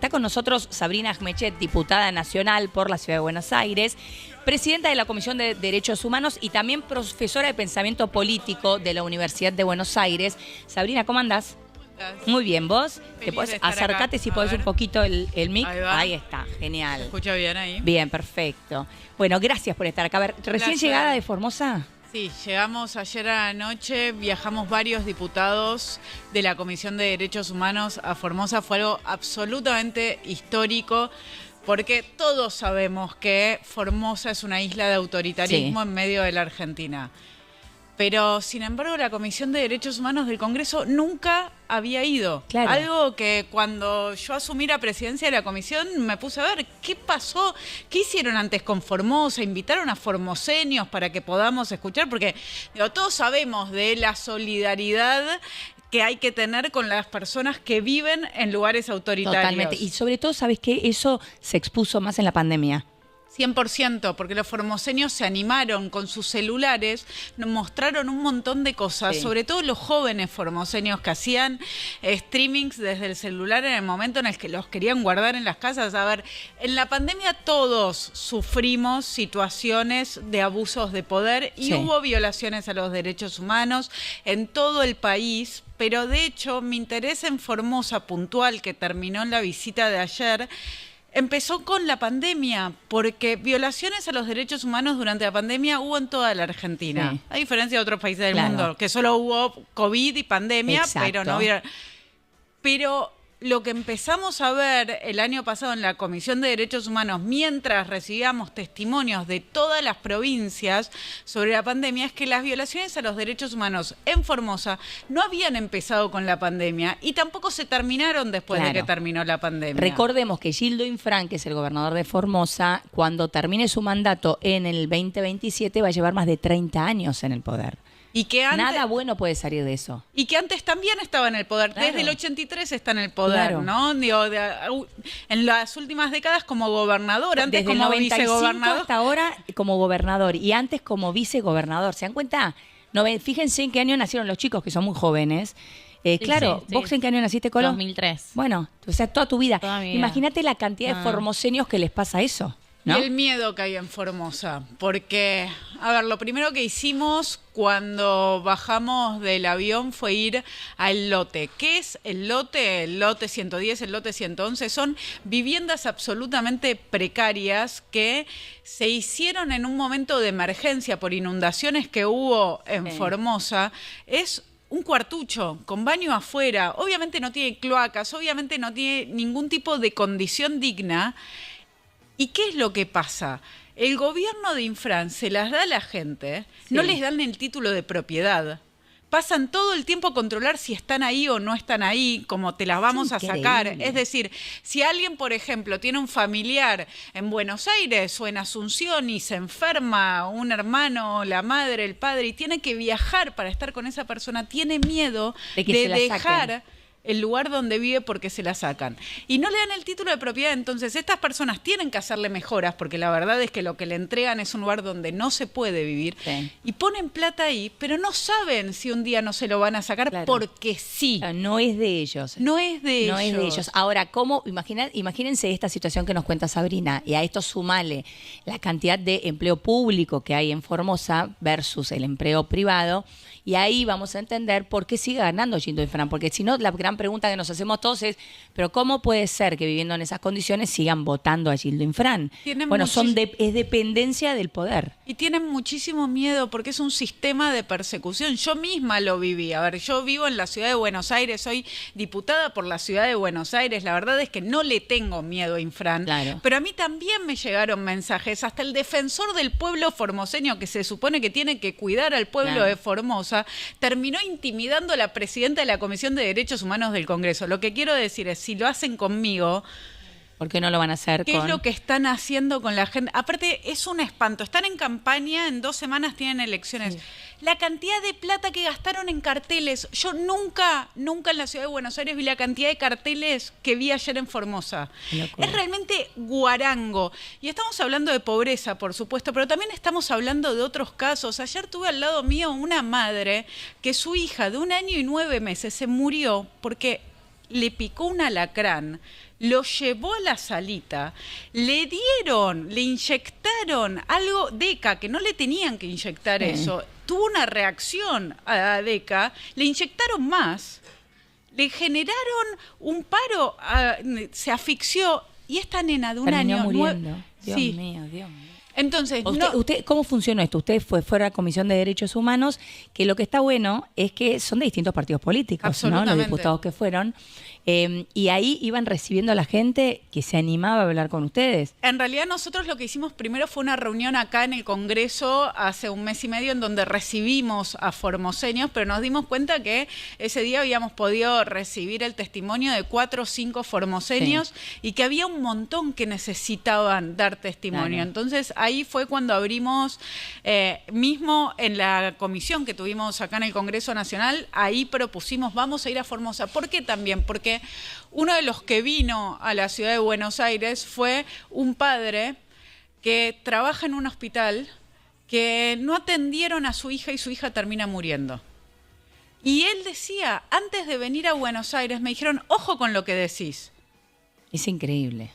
Está con nosotros Sabrina Ahmechet, diputada nacional por la Ciudad de Buenos Aires, presidenta de la Comisión de Derechos Humanos y también profesora de pensamiento político de la Universidad de Buenos Aires. Sabrina, ¿cómo andás? Muy bien, ¿vos? ¿Te podés acercarte si podés un poquito el mic? Ahí está, genial. ¿Se escucha bien ahí? Bien, perfecto. Bueno, gracias por estar acá. A ver, ¿recién llegada de Formosa? Sí, llegamos ayer a la noche, viajamos varios diputados de la Comisión de Derechos Humanos a Formosa. Fue algo absolutamente histórico, porque todos sabemos que Formosa es una isla de autoritarismo en medio de la Argentina. Pero, sin embargo, la Comisión de Derechos Humanos del Congreso nunca había ido. Claro. Algo que cuando yo asumí la presidencia de la comisión me puse a ver qué pasó, qué hicieron antes con Formosa, invitaron a formoseños para que podamos escuchar, porque todos sabemos de la solidaridad que hay que tener con las personas que viven en lugares autoritarios. Totalmente. Y sobre todo, ¿sabes qué? Eso se expuso más en la pandemia. 100%, porque los formoseños se animaron con sus celulares, nos mostraron un montón de cosas, sobre todo los jóvenes formoseños que hacían streamings desde el celular en el momento en el que los querían guardar en las casas. A ver, en la pandemia todos sufrimos situaciones de abusos de poder y hubo violaciones a los derechos humanos en todo el país, pero de hecho mi interés en Formosa puntual, que terminó en la visita de ayer, empezó con la pandemia, porque violaciones a los derechos humanos durante la pandemia hubo en toda la Argentina, a diferencia de otros países del mundo, que solo hubo COVID y pandemia, pero no hubiera... Pero lo que empezamos a ver el año pasado en la Comisión de Derechos Humanos, mientras recibíamos testimonios de todas las provincias sobre la pandemia, es que las violaciones a los derechos humanos en Formosa no habían empezado con la pandemia y tampoco se terminaron después de que terminó la pandemia. Recordemos que Gildo Infran, que es el gobernador de Formosa, cuando termine su mandato en el 2027 va a llevar más de 30 años en el poder. Y que antes, nada bueno puede salir de eso. Y que antes también estaba en el poder. Desde el 83 está en el poder, ¿no? Digo, en las últimas décadas como gobernador, antes desde como el 95 vicegobernador. Hasta ahora como gobernador y antes como vicegobernador. ¿Se dan cuenta? Fíjense en qué año nacieron los chicos, que son muy jóvenes. Claro, ¿vos en qué año naciste, Colo? 2003. Bueno, o sea, toda tu vida. Imagínate la cantidad de formoseños que les pasa eso, ¿no? Y el miedo que hay en Formosa, porque, a ver, lo primero que hicimos cuando bajamos del avión fue ir al lote. ¿Qué es el lote? El lote 110, el lote 111, son viviendas absolutamente precarias que se hicieron en un momento de emergencia por inundaciones que hubo en Formosa. Es un cuartucho con baño afuera, obviamente no tiene cloacas, obviamente no tiene ningún tipo de condición digna. ¿Y qué es lo que pasa? El gobierno de Infran se las da a la gente, no les dan el título de propiedad. Pasan todo el tiempo a controlar si están ahí o no están ahí, como te las vamos a sacar. Es decir, si alguien, por ejemplo, tiene un familiar en Buenos Aires o en Asunción y se enferma, un hermano, la madre, el padre, y tiene que viajar para estar con esa persona, tiene miedo de dejar el lugar donde vive porque se la sacan. Y no le dan el título de propiedad, entonces estas personas tienen que hacerle mejoras, porque la verdad es que lo que le entregan es un lugar donde no se puede vivir, y ponen plata ahí, pero no saben si un día no se lo van a sacar porque sí. No es de ellos. No es de ellos. No es de ellos. Ahora, imagínense esta situación que nos cuenta Sabrina, y a esto sumale la cantidad de empleo público que hay en Formosa versus el empleo privado, y ahí vamos a entender por qué sigue ganando Gildo Infran, porque si no, la gran pregunta que nos hacemos todos es, ¿pero cómo puede ser que viviendo en esas condiciones sigan votando a Gildo Infran? Bueno, es dependencia del poder. Y tienen muchísimo miedo porque es un sistema de persecución. Yo misma lo viví. A ver, yo vivo en la ciudad de Buenos Aires, soy diputada por la ciudad de Buenos Aires. La verdad es que no le tengo miedo a Infran. Pero a mí también me llegaron mensajes. Hasta el defensor del pueblo formoseño, que se supone que tiene que cuidar al pueblo de Formosa, terminó intimidando a la presidenta de la Comisión de Derechos Humanos del Congreso. Lo que quiero decir es, si lo hacen conmigo, ¿por qué no lo van a hacer ¿qué es lo que están haciendo con la gente? Aparte, es un espanto. Están en campaña, en 2 semanas tienen elecciones. La cantidad de plata que gastaron en carteles. Yo nunca en la ciudad de Buenos Aires vi la cantidad de carteles que vi ayer en Formosa. Es realmente guarango. Y estamos hablando de pobreza, por supuesto, pero también estamos hablando de otros casos. Ayer tuve al lado mío una madre que su hija de 1 año y 9 meses se murió porque le picó un alacrán, lo llevó a la salita, le inyectaron algo, Deca, que no le tenían que inyectar eso, tuvo una reacción a Deca, le inyectaron más, le generaron un paro, se asfixió, y esta nena de un año... muriendo. Dios mío. Entonces, usted, ¿cómo funcionó esto? Usted fue a la Comisión de Derechos Humanos, que lo que está bueno es que son de distintos partidos políticos, ¿no? Los diputados que fueron. Y ahí iban recibiendo a la gente que se animaba a hablar con ustedes. En realidad nosotros lo que hicimos primero fue una reunión acá en el Congreso hace un mes y medio en donde recibimos a formoseños, pero nos dimos cuenta que ese día habíamos podido recibir el testimonio de 4 o 5 formoseños y que había un montón que necesitaban dar testimonio. Claro. Entonces ahí fue cuando abrimos, mismo en la comisión que tuvimos acá en el Congreso Nacional, ahí propusimos, vamos a ir a Formosa. ¿Por qué también? Porque uno de los que vino a la ciudad de Buenos Aires fue un padre que trabaja en un hospital que no atendieron a su hija y su hija termina muriendo. Y él decía, antes de venir a Buenos Aires me dijeron, ojo con lo que decís. Es increíble.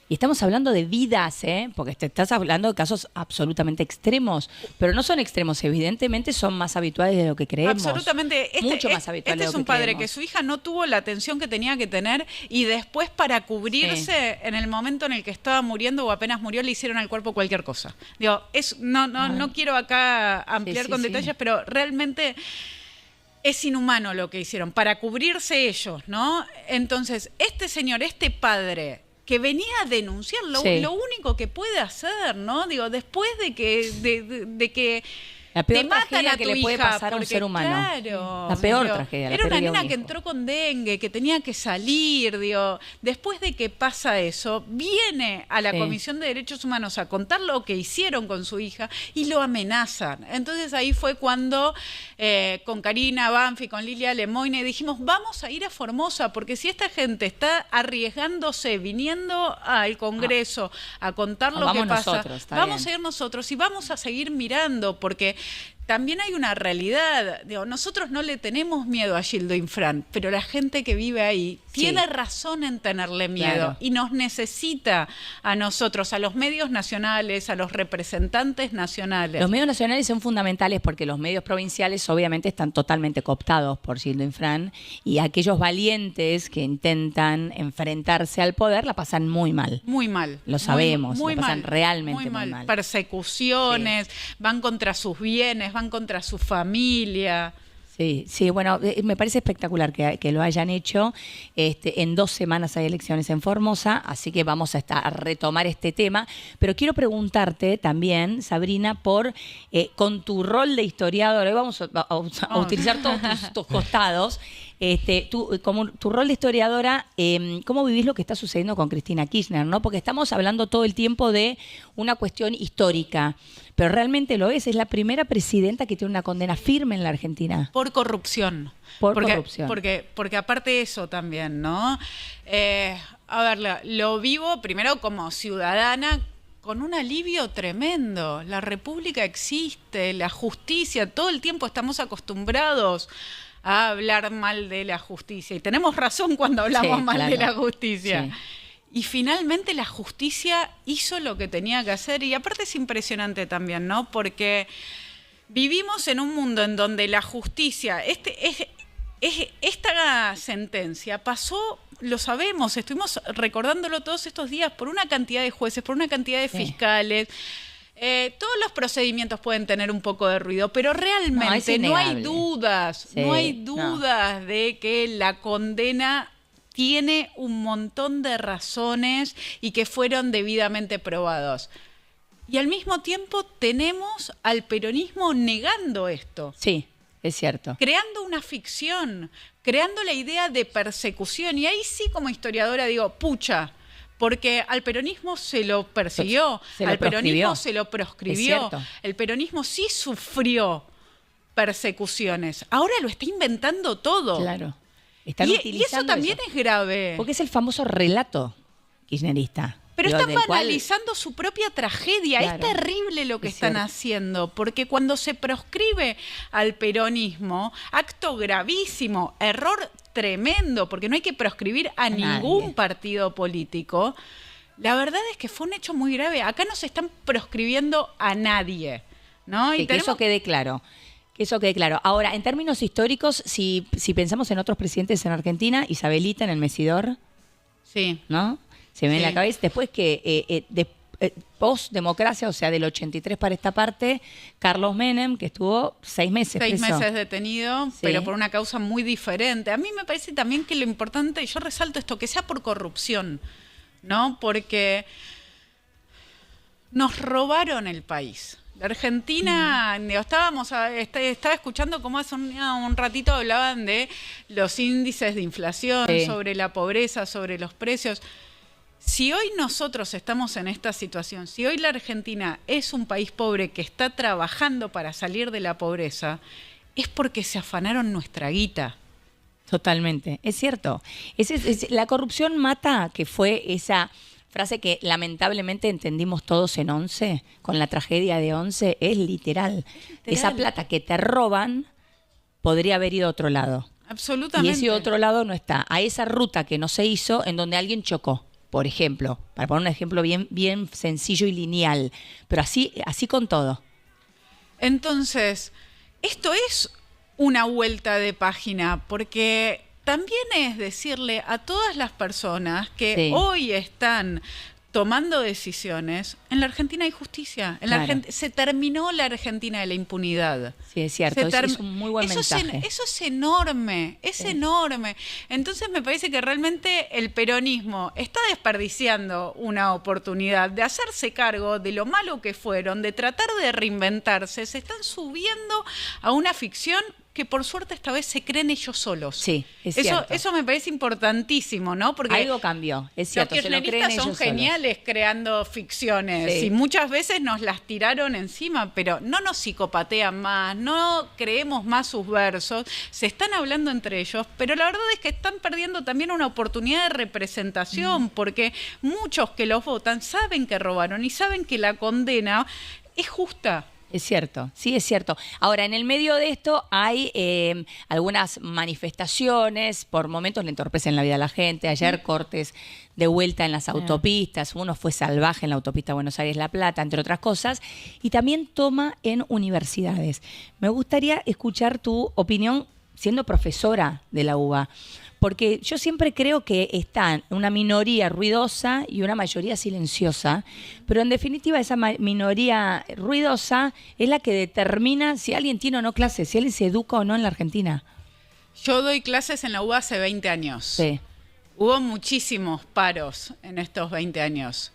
Y estamos hablando de vidas, porque te estás hablando de casos absolutamente extremos, pero no son extremos, evidentemente son más habituales de lo que creemos. Absolutamente. Mucho más habituales de lo que creemos. Este es un padre que su hija no tuvo la atención que tenía que tener y después para cubrirse en el momento en el que estaba muriendo o apenas murió le hicieron al cuerpo cualquier cosa. Digo, no quiero acá ampliar con detalles, pero realmente... Es inhumano lo que hicieron, para cubrirse ellos, ¿no? Entonces, este señor, este padre... que venía a denunciar, lo único que puede hacer, ¿no? Digo, después de que la peor te matan tragedia a tu que le hija, puede pasar a un ser humano. Claro, la peor tragedia. Era una nena que entró con dengue, que tenía que salir, digo. Después de que pasa eso, viene a la Comisión de Derechos Humanos a contar lo que hicieron con su hija y lo amenazan. Entonces ahí fue cuando con Karina Banfi, con Lilia Lemoine, dijimos, vamos a ir a Formosa, porque si esta gente está arriesgándose, viniendo al Congreso a contar lo que pasa, vamos a ir nosotros y vamos a seguir mirando, porque también hay una realidad. Digo, nosotros no le tenemos miedo a Gildo Infran, pero la gente que vive ahí tiene razón en tenerle miedo y nos necesita a nosotros, a los medios nacionales, a los representantes nacionales. Los medios nacionales son fundamentales porque los medios provinciales obviamente están totalmente cooptados por Gildo Infran y aquellos valientes que intentan enfrentarse al poder la pasan muy mal. Muy mal. Lo sabemos, muy la pasan mal, realmente muy mal. Persecuciones, van contra sus bienes, van contra su familia. Sí, bueno, me parece espectacular que lo hayan hecho. En 2 semanas hay elecciones en Formosa, así que vamos a retomar este tema. Pero quiero preguntarte también, Sabrina, con tu rol de historiadora, hoy vamos a utilizar todos tus costados, como tu rol de historiadora, ¿cómo vivís lo que está sucediendo con Cristina Kirchner, ¿no? Porque estamos hablando todo el tiempo de una cuestión histórica, pero realmente lo es la primera presidenta que tiene una condena firme en la Argentina. Por corrupción. Porque aparte de eso también, ¿no? A ver, lo vivo primero como ciudadana con un alivio tremendo. La República existe, la justicia, todo el tiempo estamos acostumbrados a hablar mal de la justicia. Y tenemos razón cuando hablamos mal de la justicia. Sí. Y finalmente la justicia hizo lo que tenía que hacer. Y aparte es impresionante también, ¿no? Porque vivimos en un mundo en donde la justicia... Esta sentencia pasó, lo sabemos, estuvimos recordándolo todos estos días, por una cantidad de jueces, por una cantidad de fiscales. Todos los procedimientos pueden tener un poco de ruido, pero realmente no hay dudas, de que la condena tiene un montón de razones y que fueron debidamente probados. Y al mismo tiempo tenemos al peronismo negando esto. Sí, es cierto. Creando una ficción, creando la idea de persecución. Y ahí sí, como historiadora, digo, pucha, porque al peronismo se lo persiguió, al peronismo se lo proscribió, el peronismo sí sufrió persecuciones. Ahora lo está inventando todo. Claro. Y eso también es grave. Porque es el famoso relato kirchnerista. Pero están banalizando su propia tragedia. Claro, es terrible lo que están haciendo, porque cuando se proscribe al peronismo, acto gravísimo, error tremendo, porque no hay que proscribir a ningún partido político. La verdad es que fue un hecho muy grave. Acá no se están proscribiendo a nadie, ¿no? Que eso quede claro. Que eso quede claro. Ahora, en términos históricos, si pensamos en otros presidentes en Argentina, Isabelita en el Mesidor, sí, ¿no? Se me viene en la cabeza. Después que post-democracia, o sea, del 83 para esta parte, Carlos Menem, que estuvo 6 meses 6 preso. meses detenido, sí, pero por una causa muy diferente. A mí me parece también que lo importante, yo resalto esto, que sea por corrupción, ¿no? Porque nos robaron el país. La Argentina, estaba escuchando cómo hace un ratito hablaban de los índices de inflación, sí, sobre la pobreza, sobre los precios. Si hoy nosotros estamos en esta situación, si hoy la Argentina es un país pobre que está trabajando para salir de la pobreza, es porque se afanaron nuestra guita. Totalmente, es cierto. La corrupción mata, que fue esa frase que lamentablemente entendimos todos en 11, con la tragedia de 11, es literal. Esa plata que te roban podría haber ido a otro lado. Absolutamente. Y ese otro lado no está. A esa ruta que no se hizo en donde alguien chocó, por ejemplo. Para poner un ejemplo bien sencillo y lineal. Pero así con todo. Entonces, esto es una vuelta de página, porque también es decirle a todas las personas que sí, hoy están tomando decisiones, en la Argentina hay justicia. Claro. Se terminó la Argentina de la impunidad. Sí, es cierto, es un muy buen mensaje. Eso es enorme, sí, enorme. Entonces me parece que realmente el peronismo está desperdiciando una oportunidad de hacerse cargo de lo malo que fueron, de tratar de reinventarse. Se están subiendo a una ficción que por suerte esta vez se creen ellos solos. Sí, es cierto. Eso me parece importantísimo, ¿no? Porque algo cambió, es cierto. Los kirchneristas son geniales creando ficciones, sí, y muchas veces nos las tiraron encima, pero no nos psicopatean más, no creemos más sus versos, se están hablando entre ellos, pero la verdad es que están perdiendo también una oportunidad de representación, porque muchos que los votan saben que robaron y saben que la condena es justa. Es cierto, sí, es cierto. Ahora, en el medio de esto hay algunas manifestaciones, por momentos le entorpecen la vida a la gente. Ayer cortes de vuelta en las autopistas, uno fue salvaje en la autopista Buenos Aires-La Plata, entre otras cosas, y también toma en universidades. Me gustaría escuchar tu opinión siendo profesora de la UBA. Porque yo siempre creo que está una minoría ruidosa y una mayoría silenciosa, pero en definitiva esa minoría ruidosa es la que determina si alguien tiene o no clases, si alguien se educa o no en la Argentina. Yo doy clases en la UBA hace 20 años. Sí. Hubo muchísimos paros en estos 20 años.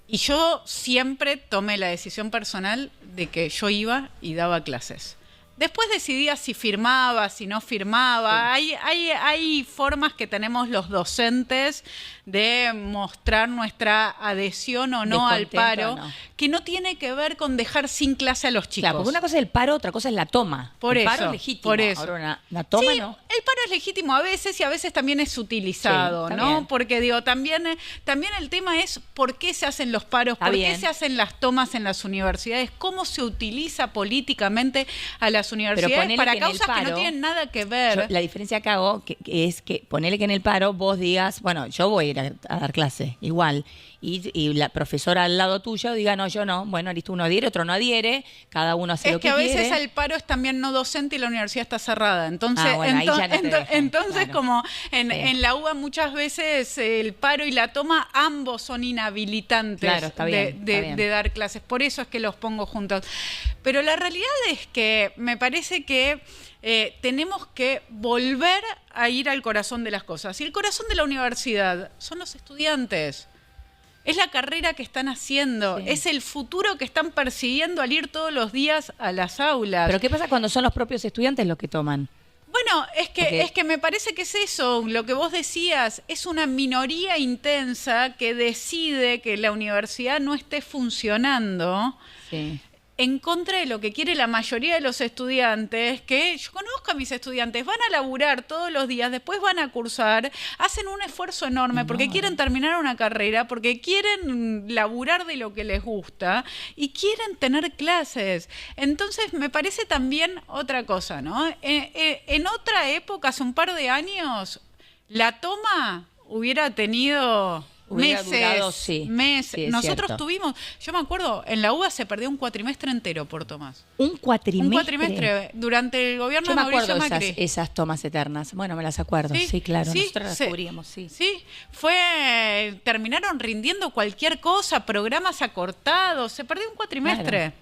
Y yo siempre tomé la decisión personal de que yo iba y daba clases. Después decidía si firmaba, si no firmaba. Sí. Hay formas que tenemos los docentes de mostrar nuestra adhesión o no al paro, que no tiene que ver con dejar sin clase a los chicos. Claro, porque una cosa es el paro, otra cosa es la toma. El paro es legítimo. Por eso. Ahora, la toma sí, no. El paro es legítimo a veces y a veces también es utilizado, sí, ¿no? Bien. Porque digo, también el tema es por qué se hacen los paros, por qué se hacen las tomas en las universidades, cómo se utiliza políticamente a las universidades para causas que no tienen nada que ver. Yo, la diferencia que hago es que ponele que en el paro vos digas, bueno, yo voy a ir a dar clase, igual, y la profesora al lado tuyo diga, no, yo no, bueno, listo, uno adhiere, otro no adhiere, cada uno hace lo que quiere. Es que a veces el paro es también no docente y la universidad está cerrada, entonces, claro, como en la UBA muchas veces el paro y la toma ambos son inhabilitantes, claro, está bien, de dar clases, por eso es que los pongo juntos. Pero la realidad es que me parece que tenemos que volver a ir al corazón de las cosas. Y el corazón de la universidad son los estudiantes. Es la carrera que están haciendo, sí, es el futuro que están persiguiendo al ir todos los días a las aulas. ¿Pero qué pasa cuando son los propios estudiantes los que toman? Bueno, es que me parece que es eso, lo que vos decías, es una minoría intensa que decide que la universidad no esté funcionando. Sí. en contra de lo que quiere la mayoría de los estudiantes, que yo conozco a mis estudiantes, van a laburar todos los días, después van a cursar, hacen un esfuerzo enorme porque quieren terminar una carrera, porque quieren laburar de lo que les gusta y quieren tener clases. Entonces me parece también otra cosa, ¿no? En otra época, hace un par de años, la toma hubiera tenido... Durado, meses. Sí, Nosotros cierto. tuvimos, yo me acuerdo, en la UBA se perdió un cuatrimestre entero por tomas. ¿Un cuatrimestre? Un cuatrimestre durante el gobierno Yo de me acuerdo Mauricio Macri. esas tomas eternas. Bueno, me las acuerdo. Sí, claro. Nosotros las cubríamos, sí. Sí, terminaron rindiendo cualquier cosa, programas acortados, se perdió un cuatrimestre.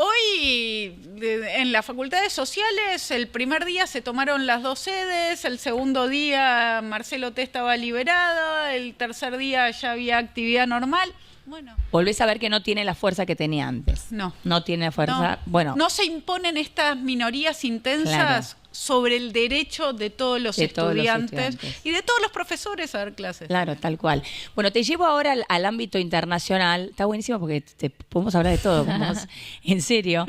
Hoy, en las facultades sociales, el primer día se tomaron las 2 sedes, el segundo día Marcelo T. estaba liberado, el tercer día ya había actividad normal. Bueno. Volvés a ver que no tiene la fuerza que tenía antes. No. No tiene fuerza. No. Bueno. No se imponen estas minorías intensas sobre el derecho de todos los estudiantes y de todos los profesores a dar clases. Claro, tal cual. Bueno, te llevo ahora al ámbito internacional. Está buenísimo porque podemos hablar de todo. En serio.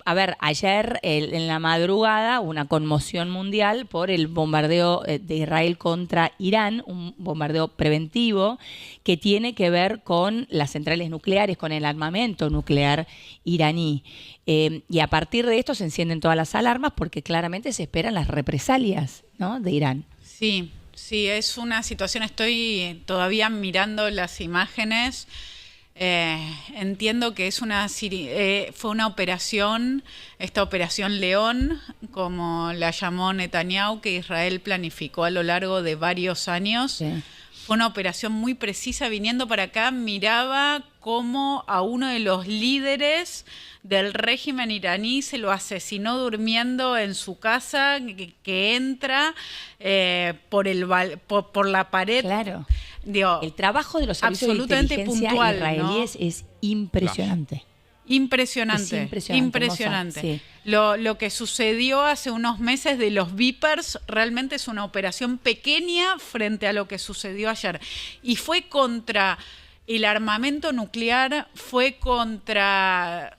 A ver, ayer en la madrugada una conmoción mundial por el bombardeo de Israel contra Irán, un bombardeo preventivo que tiene que ver con las centrales nucleares, con el armamento nuclear iraní. Y a partir de esto se encienden todas las alarmas porque claramente se esperan las represalias, ¿no?, de Irán. Sí, es una situación, estoy todavía mirando las imágenes. Entiendo que es fue una operación, esta operación León, como la llamó Netanyahu, que Israel planificó a lo largo de varios años. Sí. Fue una operación muy precisa. Viniendo para acá, miraba cómo a uno de los líderes del régimen iraní se lo asesinó durmiendo en su casa, que entra por la pared. Claro. Digo, el trabajo de los servicios absolutamente de inteligencia puntual, israelíes, ¿no?, es impresionante. Claro. Impresionante. Sí. Lo que sucedió hace unos meses de los Vipers realmente es una operación pequeña frente a lo que sucedió ayer. Y fue contra el armamento nuclear, fue contra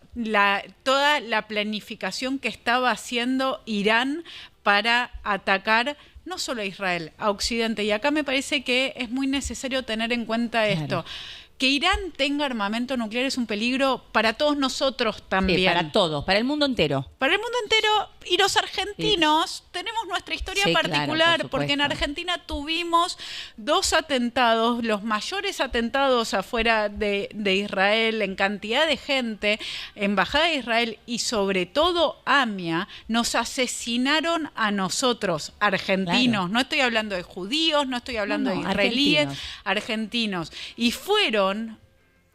toda la planificación que estaba haciendo Irán para atacar no solo a Israel, a Occidente. Y acá me parece que es muy necesario tener en cuenta esto. Que Irán tenga armamento nuclear es un peligro para todos nosotros también. Sí, para todos, para el mundo entero. Para el mundo entero, y los argentinos tenemos nuestra historia particular, claro, porque en Argentina tuvimos 2 atentados, los mayores atentados afuera de Israel, en cantidad de gente, Embajada de Israel y sobre todo AMIA, nos asesinaron a nosotros, argentinos. Claro. No estoy hablando de judíos, no estoy hablando de israelíes, argentinos. Y fueron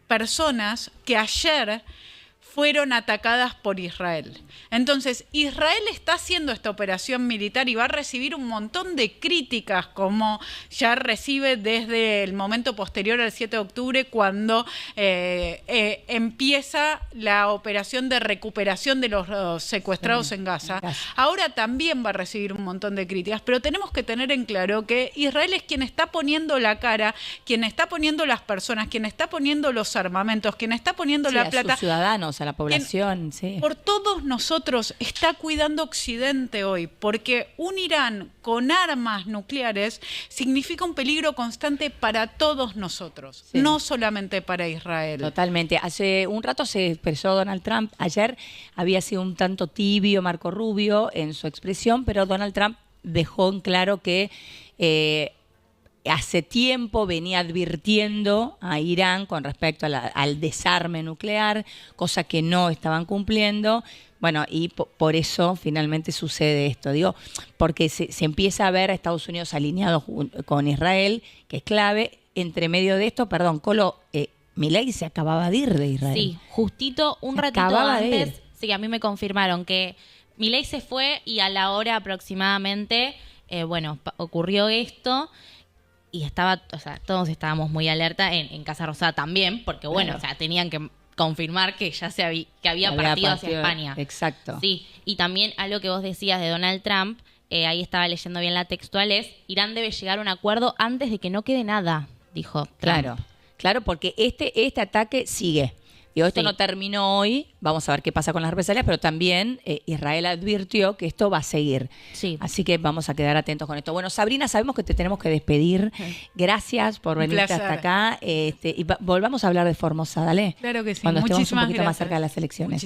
personas que ayer fueron atacadas por Israel. Entonces, Israel está haciendo esta operación militar y va a recibir un montón de críticas, como ya recibe desde el momento posterior al 7 de octubre, cuando empieza la operación de recuperación de los secuestrados en Gaza. Ahora también va a recibir un montón de críticas, pero tenemos que tener en claro que Israel es quien está poniendo la cara, quien está poniendo las personas, quien está poniendo los armamentos, quien está poniendo la plata. A sus ciudadanos, a la población, sí. Por todos nosotros está cuidando Occidente hoy, porque un Irán con armas nucleares significa un peligro constante para todos nosotros, no solamente para Israel. Totalmente. Hace un rato se expresó Donald Trump. Ayer había sido un tanto tibio Marco Rubio en su expresión, pero Donald Trump dejó en claro que hace tiempo venía advirtiendo a Irán con respecto al desarme nuclear, cosa que no estaban cumpliendo. Bueno, y por eso finalmente sucede esto. Digo, porque se empieza a ver a Estados Unidos alineado con Israel, que es clave. Entre medio de esto, Colo, Milei se acababa de ir de Israel. Sí, justito un ratito antes, sí, a mí me confirmaron que Milei se fue y a la hora aproximadamente, ocurrió esto. Y todos estábamos muy alerta en Casa Rosada también, porque tenían que confirmar que ya que había partido hacia España. Exacto. Sí, y también algo que vos decías de Donald Trump, ahí estaba leyendo bien la textual, Irán debe llegar a un acuerdo antes de que no quede nada, dijo Trump. Claro. Claro, porque este ataque sigue. Digo, esto Sí. no terminó hoy, vamos a ver qué pasa con las represalias, pero también Israel advirtió que esto va a seguir. Sí. Así que vamos a quedar atentos con esto. Bueno, Sabrina, sabemos que te tenemos que despedir. Gracias por Un venirte placer. hasta acá. Y volvamos a hablar de Formosa, dale. Claro que sí. Cuando estemos un Muchísimas poquito más gracias. cerca de las elecciones.